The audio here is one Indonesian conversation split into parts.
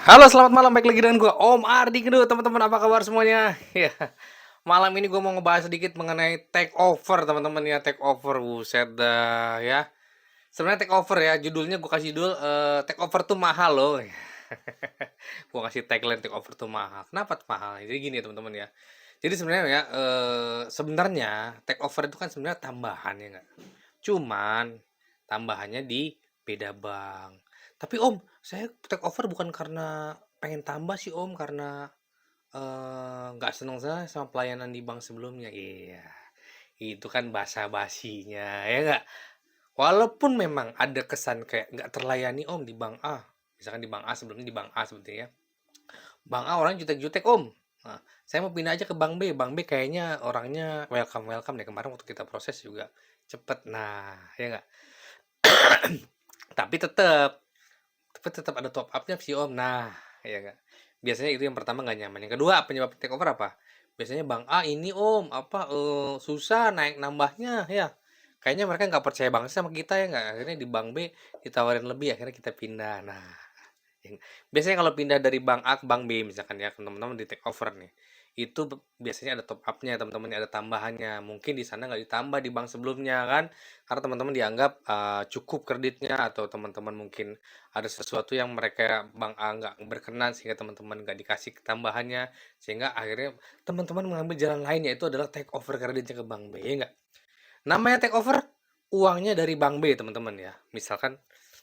Halo, selamat malam. Baik lagi dengan gue Om Ardi Kedut. Teman-teman, apa kabar semuanya? Ya, malam ini gue mau ngebahas sedikit mengenai take over, teman-teman ya. Take over, buset dah ya. Sebenarnya take over ya, judulnya gue kasih judul take over tuh mahal loh. Gue kasih tagline take over tuh mahal. Kenapa tuh mahal? Jadi gini ya teman-teman ya. Jadi sebenarnya ya, sebenarnya take over itu kan sebenarnya tambahan ya nggak? Cuman tambahannya di beda bank. Tapi Om, saya take over bukan karena pengen tambah sih Om, karena nggak seneng saya sama pelayanan di bank sebelumnya. Iya, itu kan basa-basinya, ya nggak? Walaupun memang ada kesan kayak nggak terlayani Om di bank A. Misalkan di bank A sebelumnya di bank A sebetulnya. Bank A orang jutek-jutek Om. Nah, saya mau pindah aja ke bank B. Bank B kayaknya orangnya welcome-welcome deh. Kemarin waktu kita proses juga cepet. Nah, ya nggak? Tapi tetap ada top up-nya sih Om. Nah, ya nggak? Biasanya itu yang pertama nggak nyaman. Yang kedua, penyebab take over apa? Biasanya bank A ini Om, apa susah naik nambahnya ya. Kayaknya mereka nggak percaya banget sama kita ya nggak. Akhirnya di bank B ditawarin lebih, akhirnya kita pindah. Nah, biasanya kalau pindah dari bank A ke bank B misalkan ya, teman-teman di take over nih, itu biasanya ada top up-nya, teman-teman ada tambahannya. Mungkin di sana nggak ditambah di bank sebelumnya kan, karena teman-teman dianggap cukup kreditnya, atau teman-teman mungkin ada sesuatu yang mereka bank A nggak berkenan sehingga teman-teman nggak dikasih tambahannya, sehingga akhirnya teman-teman mengambil jalan lain, yaitu adalah take over kreditnya ke bank B, ya nggak? Namanya take over, uangnya dari bank B teman-teman ya. Misalkan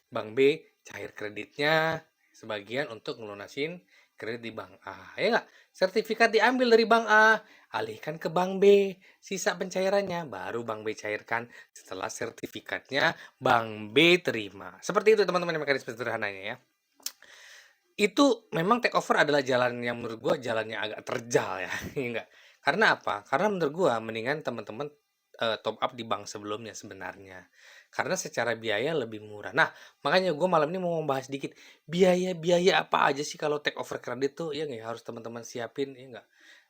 bank B cair kreditnya sebagian untuk ngelunasin kredit di bank A, ya nggak? Sertifikat diambil dari bank A, alihkan ke bank B, sisa pencairannya baru bank B cairkan setelah sertifikatnya bank B terima. Seperti itu teman-teman mekanisme sederhananya ya. Itu memang take over adalah jalan yang menurut gua jalannya agak terjal ya, ya enggak? Karena apa? Karena menurut gua mendingan teman-teman top up di bank sebelumnya sebenarnya. Karena secara biaya lebih murah. Nah, makanya gua malam ini mau membahas dikit, biaya-biaya apa aja sih kalau take over kredit tuh, ya nggak ya, harus teman-teman siapin, ya nggak?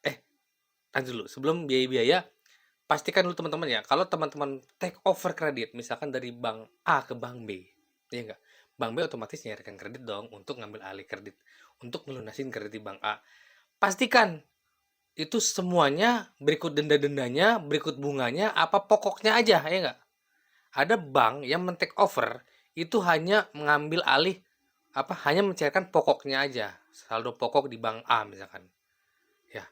Eh, entar dulu, sebelum biaya-biaya, pastikan dulu teman-teman ya, kalau teman-teman take over kredit, misalkan dari bank A ke bank B, ya enggak? Bank B otomatis nyarikan kredit dong untuk ngambil alih kredit, untuk ngelunasin kredit di bank A. Pastikan itu semuanya berikut denda-dendanya, berikut bunganya, apa pokoknya aja, ya enggak? Ada bank yang men-take over itu hanya mengambil alih hanya mencairkan pokoknya aja, saldo pokok di bank A misalkan. Ya,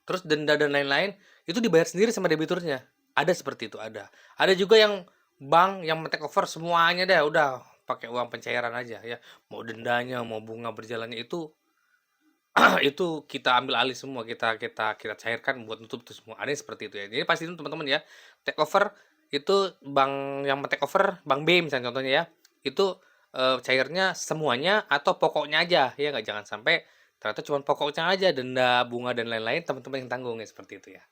terus denda dan lain-lain itu dibayar sendiri sama debiturnya. Ada seperti itu, ada. Ada juga yang bank yang men-take over semuanya deh, udah pakai uang pencairan aja ya. Mau dendanya, mau bunga berjalannya itu itu kita ambil alih semua, kita cairkan buat nutup itu semua. Ada yang seperti itu ya. Jadi pasti itu teman-teman ya, take over itu bank yang men-take over, bank B misalnya contohnya ya, itu cairnya semuanya atau pokoknya aja ya nggak, jangan sampai ternyata cuma pokoknya aja, denda, bunga dan lain-lain teman-teman yang tanggung ya, seperti itu ya.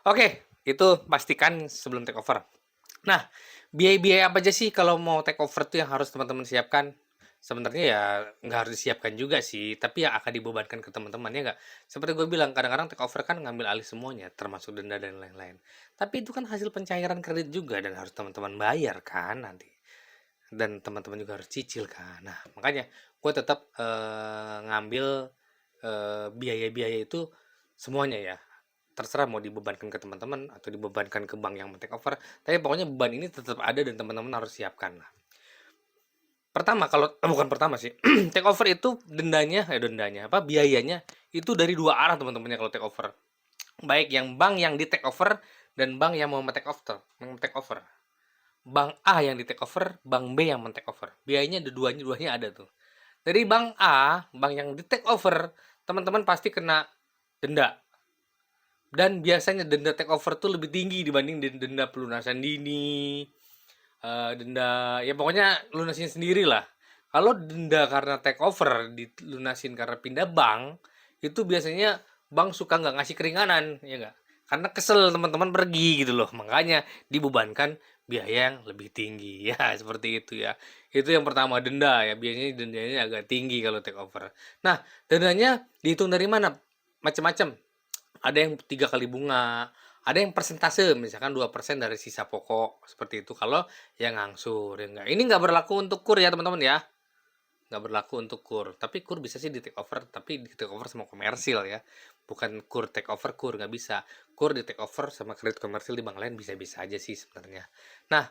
Oke, itu pastikan sebelum take over. Nah, biaya-biaya apa aja sih kalau mau take over tuh yang harus teman-teman siapkan? Sebenarnya ya nggak harus disiapkan juga sih, tapi yang akan dibebankan ke teman-teman ya nggak? Seperti gue bilang, kadang-kadang take over kan ngambil alih semuanya, termasuk denda dan lain-lain. Tapi itu kan hasil pencairan kredit juga dan harus teman-teman bayar kan nanti. Dan teman-teman juga harus cicil kan. Nah, makanya gue tetap ngambil biaya-biaya itu semuanya ya, terserah mau dibebankan ke teman-teman atau dibebankan ke bank yang men-take over, tapi pokoknya beban ini tetap ada dan teman-teman harus siapkan. Nah, pertama kalau bukan pertama sih, take over itu dendanya, apa, biayanya itu dari dua arah teman-temannya kalau take over. Baik yang bank yang di-take over dan bank yang mau men-take over. Bank A yang di-take over, bank B yang men-take over. Biayanya duanya ada tuh. Dari bank A, bank yang di-take over, teman-teman pasti kena denda. Dan biasanya denda take over tuh lebih tinggi dibanding denda pelunasan dini, denda ya pokoknya lunasin sendiri lah. Kalau denda karena take over dilunasin karena pindah bank, itu biasanya bank suka nggak ngasih keringanan, ya nggak? Karena kesel teman-teman pergi gitu loh, makanya dibebankan biaya yang lebih tinggi ya, seperti itu ya. Itu yang pertama, denda ya, biasanya dendanya agak tinggi kalau take over. Nah, dendanya dihitung dari mana? Macam-macam. Ada yang 3 kali bunga, ada yang persentase, misalkan 2% dari sisa pokok, seperti itu kalau yang ngangsur, ya enggak. Ini nggak berlaku untuk kur ya teman-teman ya. nggak berlaku untuk KUR. Tapi KUR bisa sih di take over, tapi di take over sama komersil ya. Bukan KUR take over KUR, nggak bisa. KUR di take over sama kredit komersil di bank lain bisa-bisa aja sih sebenarnya. Nah,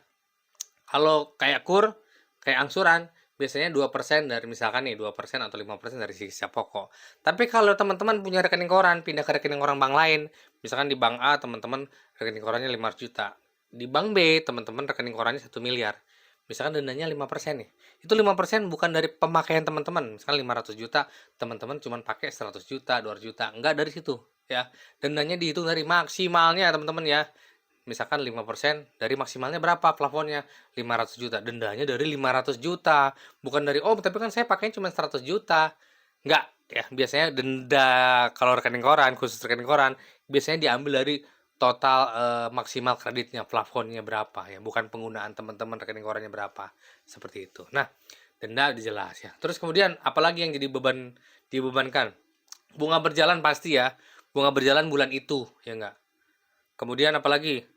kalau kayak KUR, kayak angsuran, biasanya 2% dari misalkan nih 2% atau 5% dari sisa pokok. Tapi kalau teman-teman punya rekening koran, pindah ke rekening koran bank lain, misalkan di bank A teman-teman rekening korannya 500 juta. Di bank B teman-teman rekening korannya 1 miliar. Misalkan dendanya 5% nih. Itu 5% bukan dari pemakaian teman-teman. Misalkan 500 juta, teman-teman cuma pakai 100 juta, 200 juta. Enggak dari situ ya. Dendanya dihitung dari maksimalnya teman-teman ya. Misalkan 5% dari maksimalnya berapa plafonnya? 500 juta. Dendanya dari 500 juta. Bukan dari, oh tapi kan saya pakainya cuma 100 juta. Enggak, ya biasanya denda kalau rekening koran, khusus rekening koran, biasanya diambil dari total maksimal kreditnya, plafonnya berapa ya, bukan penggunaan teman-teman rekening korannya berapa. Seperti itu. Nah, denda udah jelas ya. Terus kemudian apalagi yang jadi dibebankan? Bunga berjalan pasti ya. Bunga berjalan bulan itu, ya enggak? Kemudian apalagi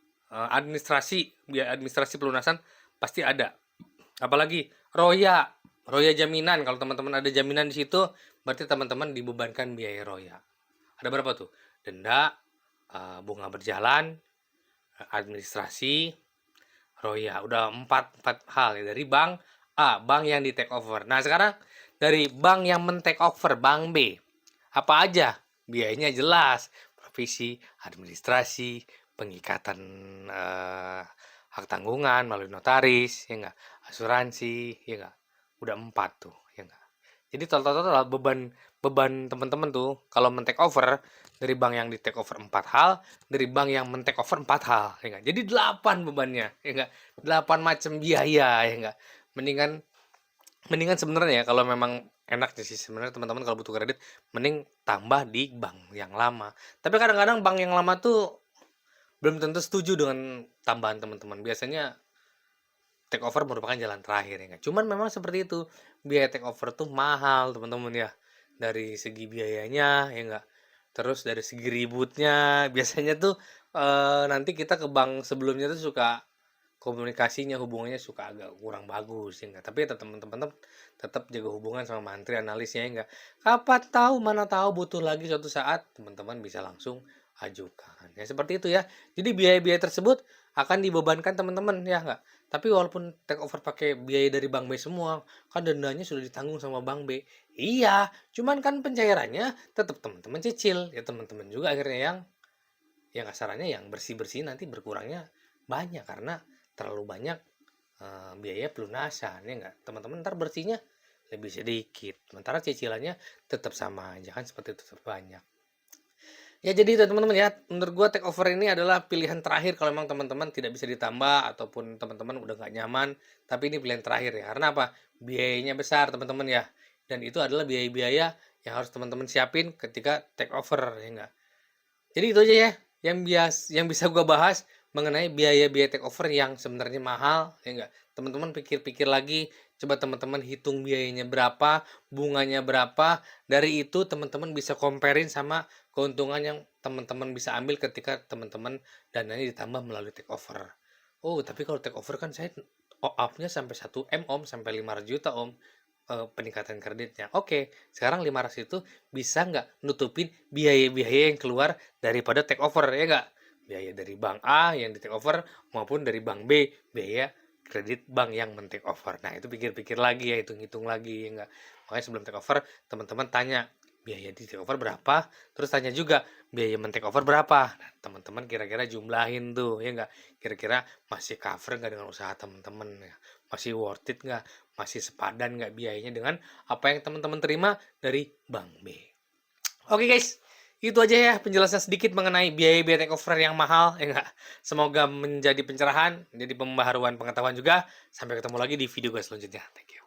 biaya administrasi pelunasan pasti ada. Apalagi roya jaminan. Kalau teman-teman ada jaminan di situ, berarti teman-teman dibebankan biaya roya. Ada berapa tuh? Denda, bunga berjalan, administrasi, roya. Udah empat hal ya dari bank A, bank yang di take over. Nah sekarang dari bank yang men take over, bank B, apa aja? Biayanya jelas, provisi, administrasi, pengikatan hak tanggungan melalui notaris, ya enggak, asuransi, ya enggak, udah 4 tuh, ya enggak. Jadi total beban teman-teman tuh kalau men take over dari bank yang di take over 4 hal, dari bank yang men take over 4 hal, ya enggak. Jadi 8 bebannya, ya enggak. 8 macam biaya, ya enggak. Mendingan sebenarnya ya kalau memang enak sih sebenarnya teman-teman kalau butuh kredit mending tambah di bank yang lama. Tapi kadang-kadang bank yang lama tuh belum tentu setuju dengan tambahan teman-teman. Biasanya take over merupakan jalan terakhir ya. Cuman memang seperti itu. Biaya take over tuh mahal teman-teman ya. Dari segi biayanya ya enggak. Terus dari segi ributnya biasanya tuh nanti kita ke bank sebelumnya tuh suka komunikasinya hubungannya suka agak kurang bagus ya enggak. Tapi teman-teman tetap jaga hubungan sama mantri analisnya ya enggak. Kapan tahu mana tahu butuh lagi suatu saat teman-teman bisa langsung ajukan. Ya seperti itu ya. Jadi biaya-biaya tersebut akan dibebankan teman-teman ya enggak. Tapi walaupun take over pakai biaya dari bank B semua, kan dendanya sudah ditanggung sama bank B. Iya, cuman kan pencairannya tetap teman-teman cicil. Ya teman-teman juga akhirnya yang kasarannya yang bersih-bersih nanti berkurangnya banyak karena terlalu banyak biaya pelunasan ya enggak. Teman-teman ntar bersihnya lebih sedikit. Sementara cicilannya tetap sama aja kan seperti itu tetap banyak. Ya jadi itu teman-teman ya, menurut gua take over ini adalah pilihan terakhir kalau memang teman-teman tidak bisa ditambah ataupun teman-teman udah nggak nyaman, tapi ini pilihan terakhir ya. Karena apa? Biayanya besar teman-teman ya. Dan itu adalah biaya-biaya yang harus teman-teman siapin ketika take over ya enggak. Jadi itu aja ya yang bisa gua bahas mengenai biaya-biaya take over yang sebenarnya mahal ya enggak. Teman-teman pikir-pikir lagi, coba teman-teman hitung biayanya berapa, bunganya berapa. Dari itu teman-teman bisa comparein sama keuntungan yang teman-teman bisa ambil ketika teman-teman dananya ditambah melalui take over. Oh, tapi kalau take over kan saya up-nya sampai 1 M Om, sampai 500 juta Om. Peningkatan kreditnya. Oke, sekarang 500 itu bisa nggak nutupin biaya-biaya yang keluar daripada take over ya nggak? Biaya dari bank A yang di take over maupun dari bank B biaya kredit bank yang men take over. Nah itu pikir-pikir lagi ya, hitung-hitung lagi ya nggak? Makanya sebelum take over teman-teman tanya biaya di take over berapa, terus tanya juga biaya men take over berapa. Nah, teman-teman kira-kira jumlahin tuh ya nggak? Kira-kira masih cover nggak dengan usaha teman-teman ya? Masih worth it nggak? Masih sepadan nggak biayanya dengan apa yang teman-teman terima dari bank B. Oke guys, itu aja ya penjelasan sedikit mengenai biaya-biaya take over yang mahal ya enggak. Semoga menjadi pencerahan, jadi pembaharuan pengetahuan juga. Sampai ketemu lagi di video gue selanjutnya. Thank you.